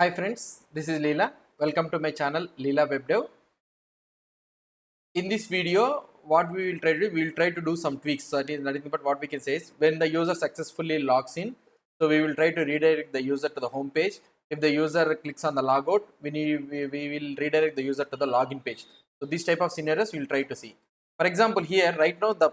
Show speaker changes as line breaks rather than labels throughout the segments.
Hi friends, this is Leela. Welcome to my channel Leela Web Dev. In this video, what we will try to do, we will try to do some tweaks. So that is nothing but what we can say is when the user successfully logs in, so we will try to redirect the user to the home page. If the user clicks on the logout, we will redirect the user to the login page. So this type of scenarios we will try to see. For example, here right now the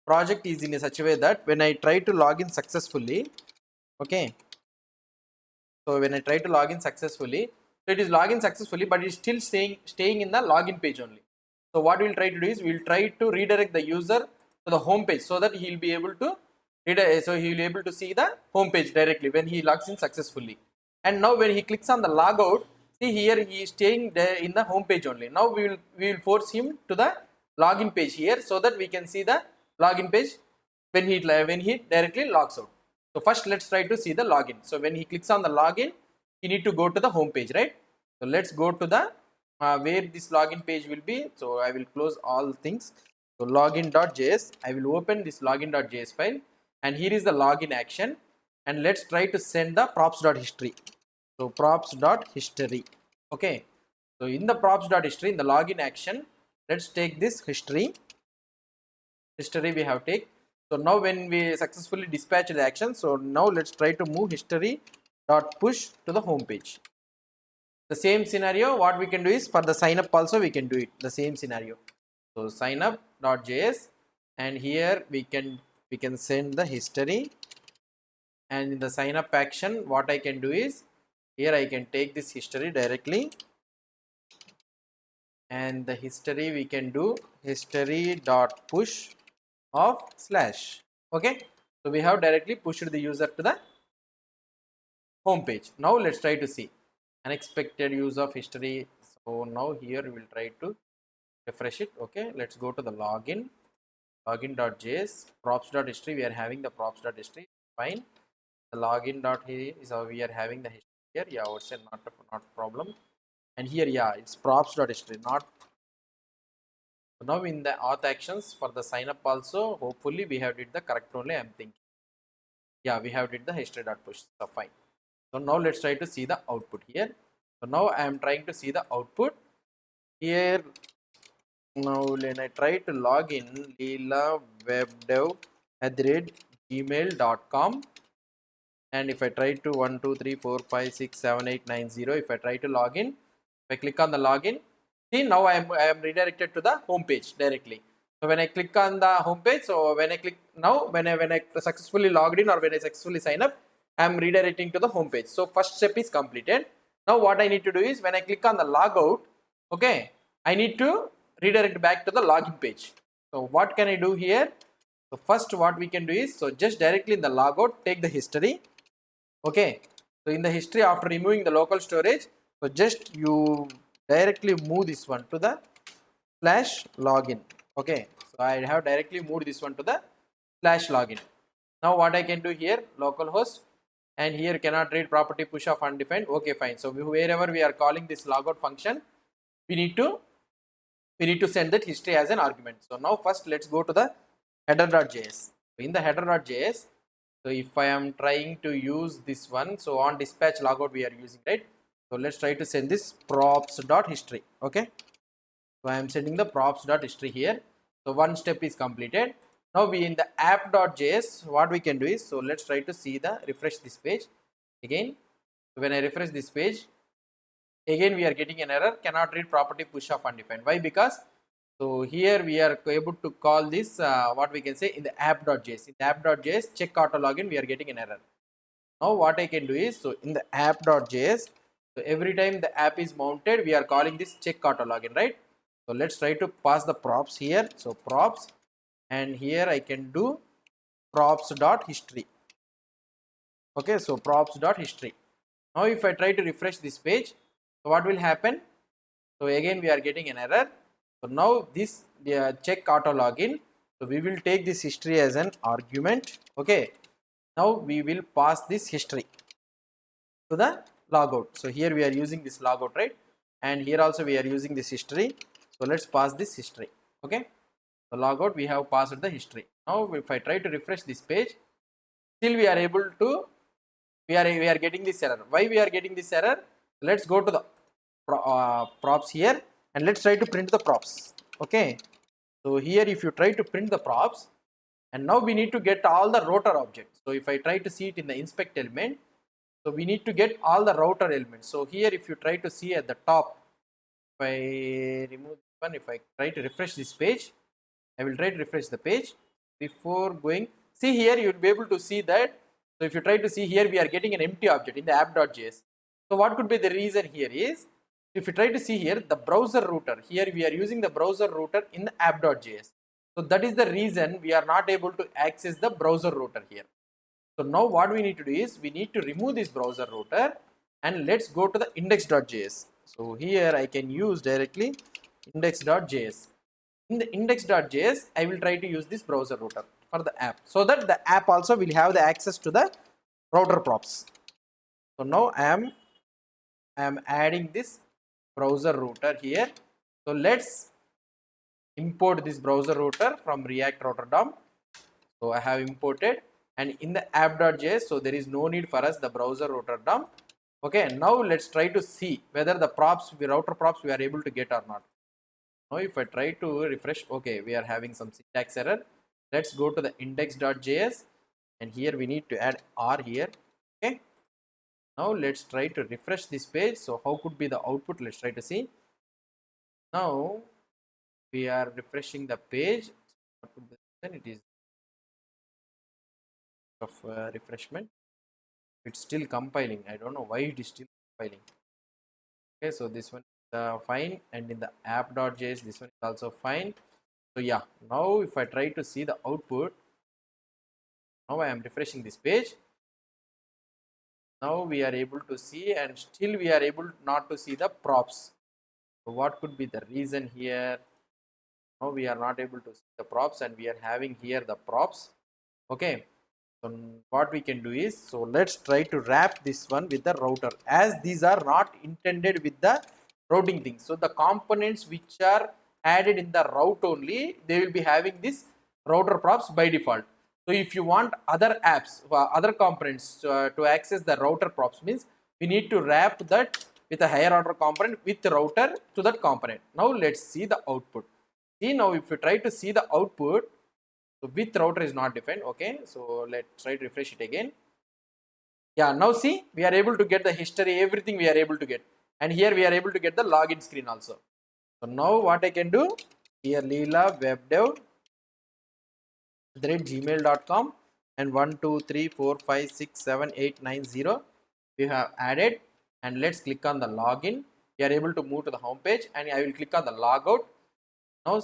project is in such a way that when I try to log in successfully, okay. So when I try to log in successfully, so it is login successfully, but it's still staying in the login page only. So what we'll try to do is we'll try to redirect the user to the home page so that he'll be able to he'll be able to see the home page directly when he logs in successfully. And now when he clicks on the logout, see here he is staying there in the home page only. Now we will force him to the login page here so that we can see the login page when he directly logs out. So first let's try to see the login. So when he clicks on the login, he need to go to the home page, right? So let's go to the where this login page will be. So I will close all things. So login.js, I will open this login.js file, and here is the login action, and let's try to send the props.history. So props.history. Okay. So in the props.history, in the login action, let's take this history we have take. So now when we successfully dispatch the action, so now let's try to move history dot push to the home page. The same scenario, what we can do is for the sign up also we can do it the same scenario. So sign up dot js, and here we can send the history, and in the sign up action what I can do is here I can take this history directly, and the history we can do history dot push of slash. Okay, so we have directly pushed the user to the home page. Now let's try to see unexpected use of history. So now here we will try to refresh it. Okay, let's go to the login.js props.history. We are having the props.history. Fine. The login dot here is how we are having the history here. Yeah, I would say not a problem. And here, yeah, it's props.history, not. So now in the auth actions for the sign up also, hopefully we have did the correct only. I'm thinking. Yeah, we have did the history.push. So fine. So now let's try to see the output here. So now I am trying to see the output here. Now when I try to log in leelawebdev@gmail.com, and if I try to 1 2 3 4 5 6 7 8 9 0, if I try to log in, if I click on the login, see now I am redirected to the home page directly. So when I click on the home page, so when I click now, when I successfully logged in or when I successfully sign up, I am redirecting to the home page. So first step is completed. Now what I need to do is when I click on the logout, okay, I need to redirect back to the login page. So what can I do here? So first what we can do is, so just directly in the logout take the history. Okay, so in the history after removing the local storage, so just you directly move this one to the slash login. Okay, so I have directly moved this one to the slash login. Now what I can do here, localhost, and here cannot read property push of undefined. Okay, fine. So wherever we are calling this logout function, we need to send that history as an argument. So now first let's go to the header.js. In the header.js, so if I am trying to use this one, so on dispatch logout we are using, right? So let's try to send this props.history. Okay, so I am sending the props.history here. So one step is completed. Now we in the app.js, what we can do is, so let's try to see the refresh this page again. So when I refresh this page, again we are getting an error, cannot read property push of undefined. Why? Because so here we are able to call this what we can say in the app.js. In the app.js check auto login, we are getting an error. Now what I can do is, so in the app.js, so every time the app is mounted, we are calling this check auto login, right? So let's try to pass the props here. So props, and here I can do props.history. Okay, so props.history. Now if I try to refresh this page, so what will happen? So again we are getting an error. So now this check auto login, so we will take this history as an argument. Okay, now we will pass this history to the logout. So here we are using this logout, right? And here also we are using this history. So let's pass this history. Okay, the logout we have passed the history. Now if I try to refresh this page, still we are able to we are getting this error. Why we are getting this error? Let's go to the props here and let's try to print the props. Okay, so here if you try to print the props, and now we need to get all the rotor objects. So if I try to see it in the inspect element, so we need to get all the router elements. So here if you try to see at the top, if I remove this one, if I try to refresh this page, I will try to refresh the page before going. See here, you will be able to see that. So if you try to see here, we are getting an empty object in the app.js. So what could be the reason here is, if you try to see here, the browser router, here we are using the browser router in the app.js. So that is the reason we are not able to access the browser router here. So now what we need to do is, we need to remove this browser router and let's go to the index.js. So here I can use directly index.js. In the index.js, I will try to use this browser router for the app, so that the app also will have the access to the router props. So now I am adding this browser router here. So let's import this browser router from React Router DOM. So I have imported, and in the app.js, so there is no need for us the browser router DOM. Okay, now let's try to see whether the props, the router props, we are able to get or not. Now if I try to refresh, okay, we are having some syntax error. Let's go to the index.js, and here we need to add R here. Okay, now let's try to refresh this page. So how could be the output? Let's try to see. Now we are refreshing the page. What could be the reason? It is of refreshment. It's still compiling. I don't know why it is still compiling. Okay, so this one is fine, and in the app.js, this one is also fine. So yeah, now if I try to see the output, now I am refreshing this page. Now we are able to see, and still we are able not to see the props. So what could be the reason here? Now we are not able to see the props, and we are having here the props. Okay, so what we can do is, so let's try to wrap this one with the router, as these are not intended with the routing thing. So the components which are added in the route only, they will be having this router props by default. So if you want other apps, other components to access the router props, means we need to wrap that with a higher order component with the router to that component. Now let's see the output. See, now if you try to see the output, so with router is not defined. Okay, so let's try to refresh it again. Yeah, now see, we are able to get the history, everything we are able to get, and here we are able to get the login screen also. So now what I can do here, Leela webdev @gmail.com, and 123456789 we have added, and let's click on the login. We are able to move to the home page, and I will click on the logout. Now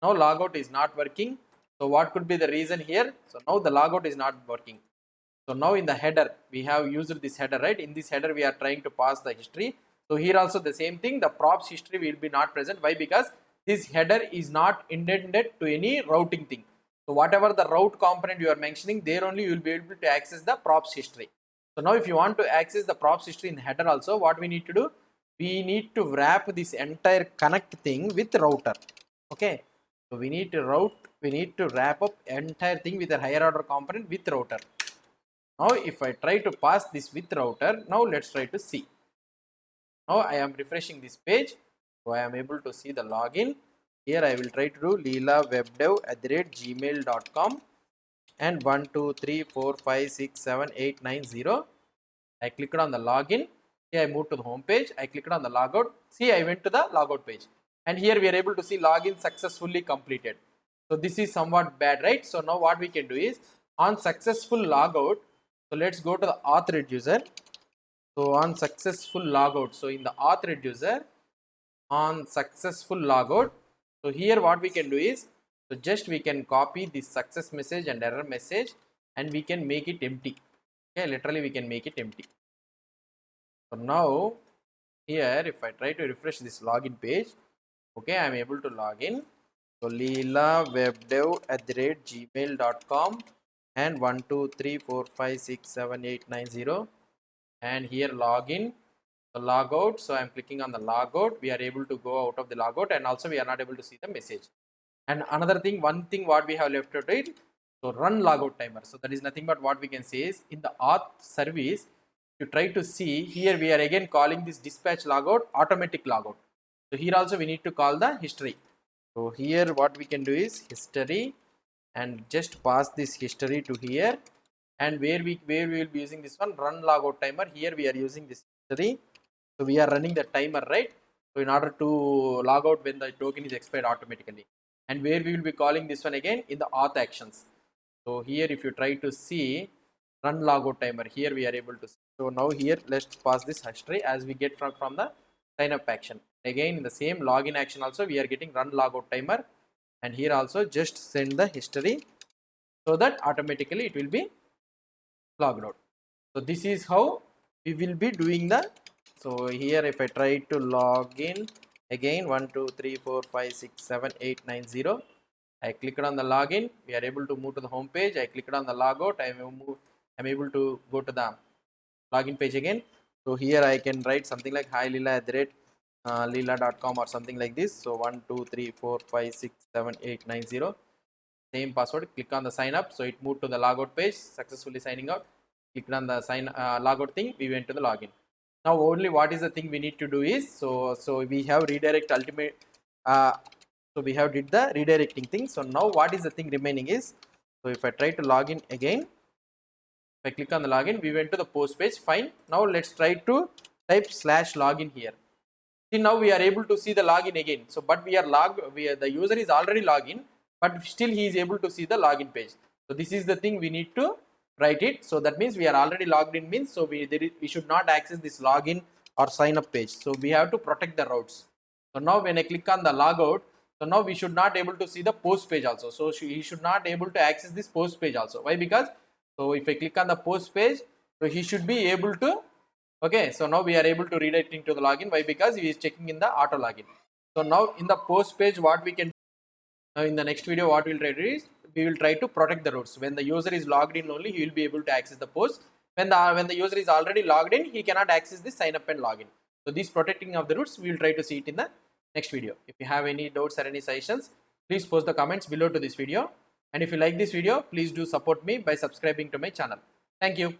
logout is not working. So what could be the reason here? So now the logout is not working. So now in the header, we have used this header, right? In this header, we are trying to pass the history. So here also the same thing, the props history will be not present. Why? Because this header is not intended to any routing thing. So whatever the route component you are mentioning, there only you will be able to access the props history. So now if you want to access the props history in the header also, what we need to do? We need to wrap this entire connect thing with router. Okay. So we need to wrap up entire thing with a higher order component with router. Now if I try to pass this with router, now let's try to see. Now I am refreshing this page, so I am able to see the login. Here I will try to do leelawebdev@gmail.com and 123456789 I clicked on the login. Here I moved to the home page. I clicked on the logout. See, I went to the logout page, and here we are able to see login successfully completed. So this is somewhat bad, right? So now what we can do is, on successful logout, so let's go to the auth reducer. So on successful logout, so in the auth reducer, on successful logout, so here what we can do is, so just we can copy this success message and error message, and we can make it empty. Okay, literally we can make it empty. So now here if I try to refresh this login page, okay, I am able to log in. So leelawebdev@gmail.com and 123456789 and here login, the logout. So I am clicking on the logout. We are able to go out of the logout, and also we are not able to see the message. And another thing, one thing what we have left to it, So run logout timer. So that is nothing but what we can say is in the auth service, you try to see here we are again calling this dispatch logout automatic logout. So here also we need to call the history. So here what we can do is history and just pass this history to here, and where we will be using this one run logout timer. Here we are using this history. So we are running the timer, right? So in order to log out when the token is expired automatically, and where we will be calling this one again in the auth actions. So here if you try to see run logout timer, here we are able to see. So now here let's pass this history as we get from the sign up action. Again in the same login action also we are getting run logout timer, and here also just send the history so that automatically it will be logged out. So this is how we will be doing the. So here if I try to log in again 1 2 3 4 5 6 7 8 9 0, I clicked on the login, we are able to move to the home page. I clicked on the logout, I'm able to go to the login page again. So here I can write something like hi Leela leela.com or something like this. So 1 2 3 4 5 6 7 8 9 0, same password. Click on the sign up, so it moved to the logout page, successfully signing out. Clicked on the logout thing, we went to the login. Now only what is the thing we need to do is, so we have redirect ultimate, so we have did the redirecting thing. So now what is the thing remaining is, so if I try to log in again, if I click on the login, we went to the post page, fine. Now let's try to type /login here. See, now we are able to see the login again. So but the user is already logged in, but still he is able to see the login page. So this is the thing we need to write it. So that means we are already logged in, means so we should not access this login or sign up page. So we have to protect the routes. So now when I click on the logout, so now we should not able to see the post page also. So he should not able to access this post page also. Why? Because so if I click on the post page, so he should be able to. Okay, so now we are able to redirect into the login. Why? Because he is checking in the auto login. So now in the post page, what we can now in the next video, what we'll try to do is we will try to protect the routes. When the user is logged in only, he will be able to access the post. When the user is already logged in, he cannot access this sign up and login. So this protecting of the routes, we will try to see it in the next video. If you have any doubts or any suggestions, please post the comments below to this video. And if you like this video, please do support me by subscribing to my channel. Thank you.